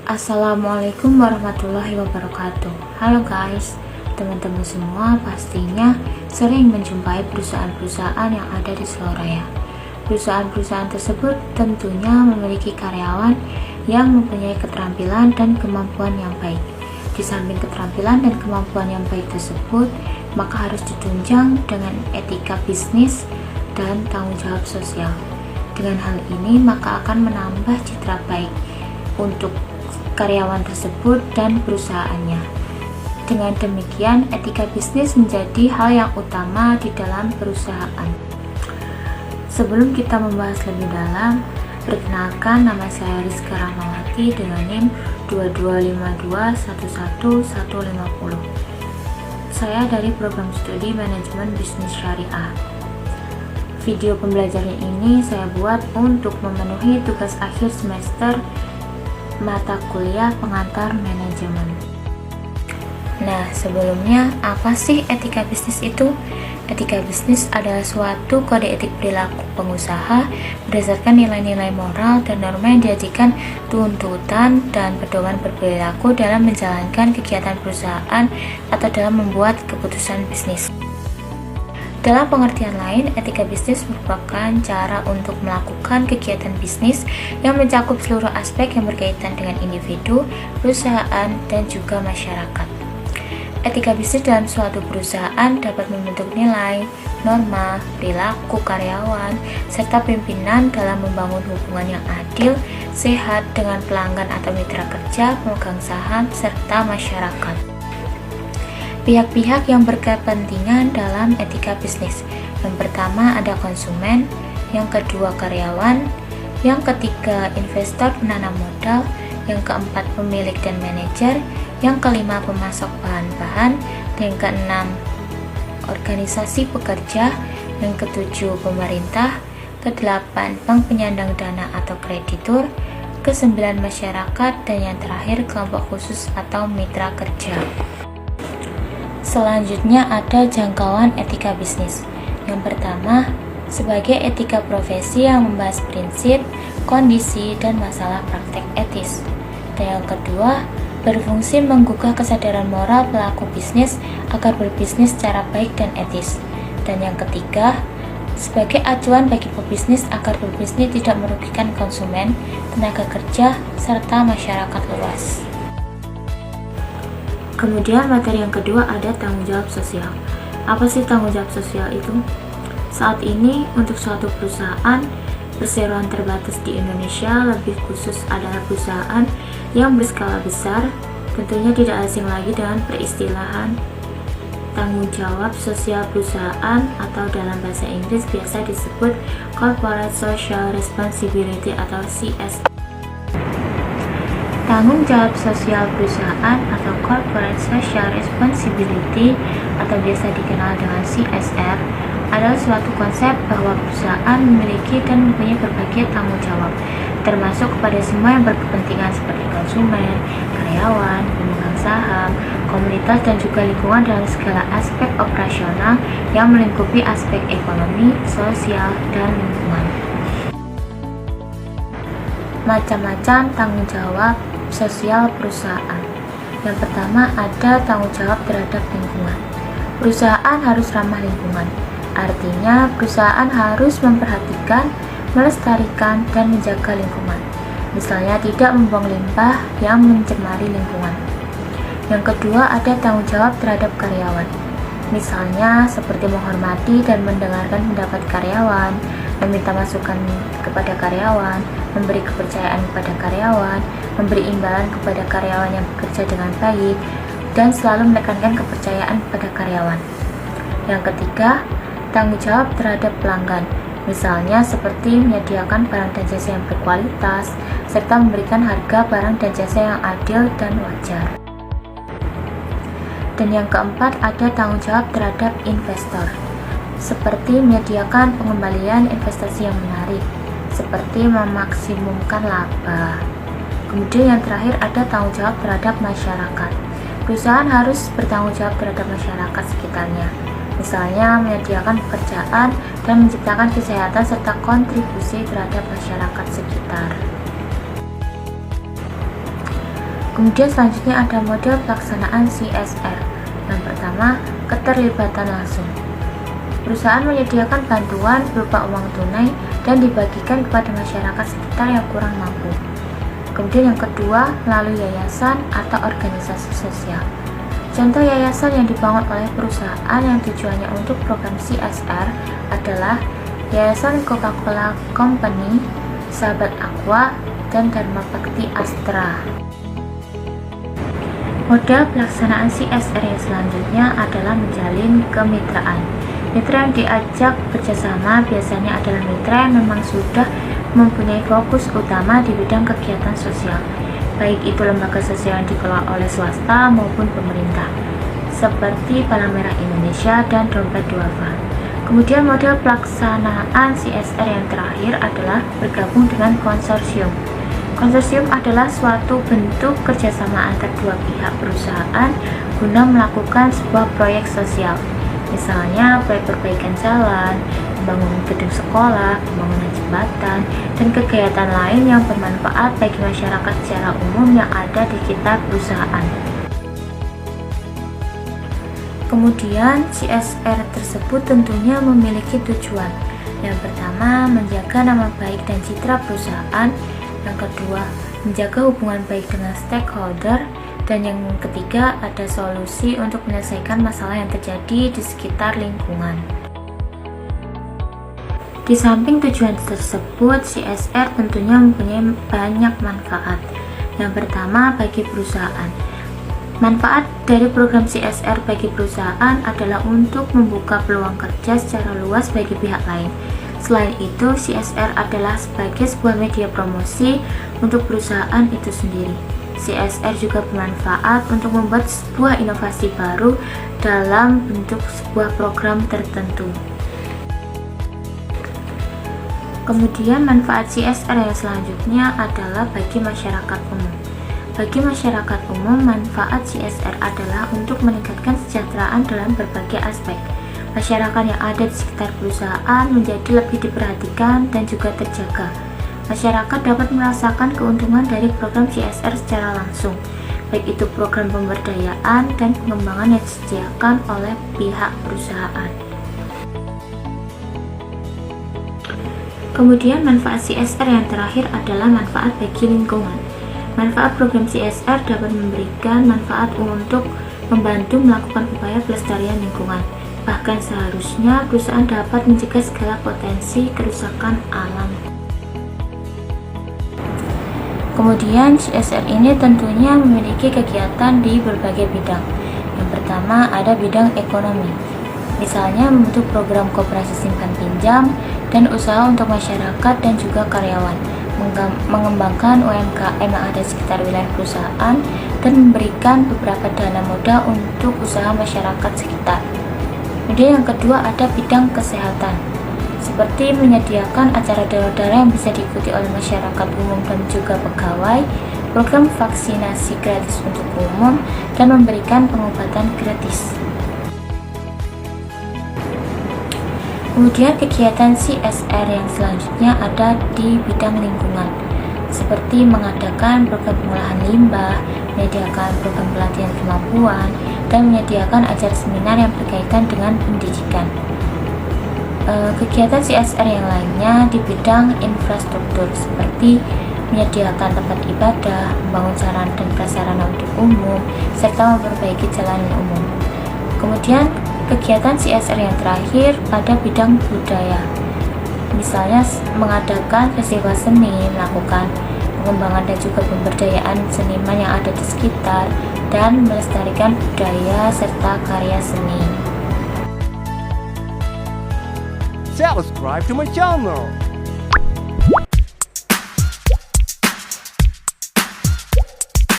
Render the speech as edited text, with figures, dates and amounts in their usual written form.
Assalamualaikum warahmatullahi wabarakatuh. Halo guys, teman-teman semua pastinya sering menjumpai perusahaan-perusahaan yang ada di Surabaya. Perusahaan-perusahaan tersebut tentunya memiliki karyawan yang mempunyai keterampilan dan kemampuan yang baik. Di samping keterampilan dan kemampuan yang baik tersebut, maka harus ditunjang dengan etika bisnis dan tanggung jawab sosial. Dengan hal ini, maka akan menambah citra baik untuk karyawan tersebut dan perusahaannya. Dengan demikian, etika bisnis menjadi hal yang utama di dalam perusahaan. Sebelum kita membahas lebih dalam, perkenalkan, nama saya Rizka Rahmawati dengan NIM 225211150. Saya dari program studi manajemen bisnis syariah. Video pembelajaran ini saya buat untuk memenuhi tugas akhir semester mata kuliah pengantar manajemen. Nah, sebelumnya apa sih etika bisnis itu? Etika bisnis adalah suatu kode etik perilaku pengusaha berdasarkan nilai-nilai moral dan norma yang dijadikan tuntutan dan pedoman berperilaku dalam menjalankan kegiatan perusahaan atau dalam membuat keputusan bisnis. Dalam pengertian lain, etika bisnis merupakan cara untuk melakukan kegiatan bisnis yang mencakup seluruh aspek yang berkaitan dengan individu, perusahaan, dan juga masyarakat. Etika bisnis dalam suatu perusahaan dapat membentuk nilai, norma, perilaku karyawan, serta pimpinan dalam membangun hubungan yang adil, sehat dengan pelanggan atau mitra kerja, pemegang saham, serta masyarakat. Pihak-pihak yang berkepentingan dalam etika bisnis. Yang pertama ada konsumen, yang kedua karyawan, yang ketiga investor penanam modal, yang keempat pemilik dan manajer, yang kelima pemasok bahan-bahan, yang keenam organisasi pekerja, yang ketujuh pemerintah, kedelapan bank penyandang dana atau kreditur, kesembilan masyarakat, dan yang terakhir kelompok khusus atau mitra kerja. Selanjutnya ada jangkauan etika bisnis. Yang pertama, sebagai etika profesi yang membahas prinsip, kondisi, dan masalah praktek etis. Dan yang kedua, berfungsi menggugah kesadaran moral pelaku bisnis agar berbisnis secara baik dan etis. Dan yang ketiga, sebagai acuan bagi pebisnis agar berbisnis tidak merugikan konsumen, tenaga kerja, serta masyarakat luas. Kemudian materi yang kedua ada tanggung jawab sosial. Apa sih tanggung jawab sosial itu? Saat ini untuk suatu perusahaan perseroan terbatas di Indonesia, lebih khusus adalah perusahaan yang berskala besar, tentunya tidak asing lagi dengan peristilahan tanggung jawab sosial perusahaan atau dalam bahasa Inggris biasa disebut Corporate Social Responsibility atau CSR. Tanggung jawab sosial perusahaan atau Corporate Social Responsibility atau biasa dikenal dengan CSR adalah suatu konsep bahwa perusahaan memiliki dan mempunyai berbagai tanggung jawab, termasuk kepada semua yang berkepentingan seperti konsumen, karyawan, pemegang saham, komunitas, dan juga lingkungan dalam segala aspek operasional yang melingkupi aspek ekonomi, sosial, dan lingkungan. Macam-macam tanggung jawab sosial perusahaan. Yang pertama ada tanggung jawab terhadap lingkungan. Perusahaan harus ramah lingkungan. Artinya perusahaan harus memperhatikan, melestarikan, dan menjaga lingkungan. Misalnya tidak membuang limbah yang mencemari lingkungan. Yang kedua ada tanggung jawab terhadap karyawan. Misalnya seperti menghormati dan mendengarkan pendapat karyawan, meminta masukan kepada karyawan, memberi kepercayaan kepada karyawan, memberi imbalan kepada karyawan yang bekerja dengan baik, dan selalu menekankan kepercayaan kepada karyawan. Yang ketiga, tanggung jawab terhadap pelanggan. Misalnya seperti menyediakan barang dan jasa yang berkualitas, serta memberikan harga barang dan jasa yang adil dan wajar. Dan yang keempat ada tanggung jawab terhadap investor, seperti menyediakan pengembalian investasi yang menarik, seperti memaksimumkan laba. Kemudian yang terakhir ada tanggung jawab terhadap masyarakat. Perusahaan harus bertanggung jawab terhadap masyarakat sekitarnya, misalnya menyediakan pekerjaan dan menciptakan kesehatan serta kontribusi terhadap masyarakat sekitar. Kemudian selanjutnya ada model pelaksanaan CSR. Yang pertama, keterlibatan langsung. Perusahaan menyediakan bantuan berupa uang tunai dan dibagikan kepada masyarakat sekitar yang kurang mampu. Kemudian yang kedua, melalui yayasan atau organisasi sosial. Contoh yayasan yang dibangun oleh perusahaan yang tujuannya untuk program CSR adalah Yayasan Coca-Cola Company, Sahabat Aqua, dan Dharma Bakti Astra. Model pelaksanaan CSR yang selanjutnya adalah menjalin kemitraan. Mitra yang diajak bekerjasama biasanya adalah mitra yang memang sudah mempunyai fokus utama di bidang kegiatan sosial, baik itu lembaga sosial yang dikelola oleh swasta maupun pemerintah, seperti Palang Merah Indonesia dan Dompet Duafa. Kemudian model pelaksanaan CSR yang terakhir adalah bergabung dengan konsorsium. Konsorsium adalah suatu bentuk kerjasama antar dua pihak perusahaan guna melakukan sebuah proyek sosial. Misalnya proyek perbaikan jalan, pembangunan gedung sekolah, pembangunan jembatan, dan kegiatan lain yang bermanfaat bagi masyarakat secara umum yang ada di sekitar perusahaan. Kemudian CSR tersebut tentunya memiliki tujuan. Yang pertama, menjaga nama baik dan citra perusahaan. Yang kedua, menjaga hubungan baik dengan stakeholder. Dan yang ketiga, ada solusi untuk menyelesaikan masalah yang terjadi di sekitar lingkungan. Di samping tujuan tersebut, CSR tentunya mempunyai banyak manfaat. Yang pertama, bagi perusahaan. Manfaat dari program CSR bagi perusahaan adalah untuk membuka peluang kerja secara luas bagi pihak lain. Selain itu, CSR adalah sebagai sebuah media promosi untuk perusahaan itu sendiri. CSR juga bermanfaat untuk membuat sebuah inovasi baru dalam bentuk sebuah program tertentu. Kemudian manfaat CSR yang selanjutnya adalah bagi masyarakat umum. Bagi masyarakat umum, manfaat CSR adalah untuk meningkatkan kesejahteraan dalam berbagai aspek. Masyarakat yang ada di sekitar perusahaan menjadi lebih diperhatikan dan juga terjaga. Masyarakat dapat merasakan keuntungan dari program CSR secara langsung, baik itu program pemberdayaan dan pengembangan yang disediakan oleh pihak perusahaan. Kemudian manfaat CSR yang terakhir adalah manfaat bagi lingkungan. Manfaat program CSR dapat memberikan manfaat untuk membantu melakukan upaya pelestarian lingkungan. Bahkan seharusnya perusahaan dapat mencegah segala potensi kerusakan alam. Kemudian CSR ini tentunya memiliki kegiatan di berbagai bidang. Yang pertama ada bidang ekonomi. Misalnya membentuk program koperasi simpan pinjam dan usaha untuk masyarakat dan juga karyawan, mengembangkan UMKM yang ada di sekitar wilayah perusahaan dan memberikan beberapa dana modal untuk usaha masyarakat sekitar. Kemudian yang kedua ada bidang kesehatan, seperti menyediakan acara donor-darah yang bisa diikuti oleh masyarakat umum dan juga pegawai, program vaksinasi gratis untuk umum, dan memberikan pengobatan gratis. Kemudian kegiatan CSR yang selanjutnya ada di bidang lingkungan, seperti mengadakan program pengolahan limbah, menyediakan program pelatihan kemampuan, dan menyediakan acara seminar yang berkaitan dengan pendidikan. Kegiatan CSR yang lainnya di bidang infrastruktur, seperti menyediakan tempat ibadah, membangun sarana dan prasarana untuk umum, serta memperbaiki jalanan umum. Kemudian kegiatan CSR yang terakhir pada bidang budaya, misalnya mengadakan festival seni, melakukan pengembangan dan juga pemberdayaan seniman yang ada di sekitar, dan melestarikan budaya serta karya seni. Subscribe to my channel.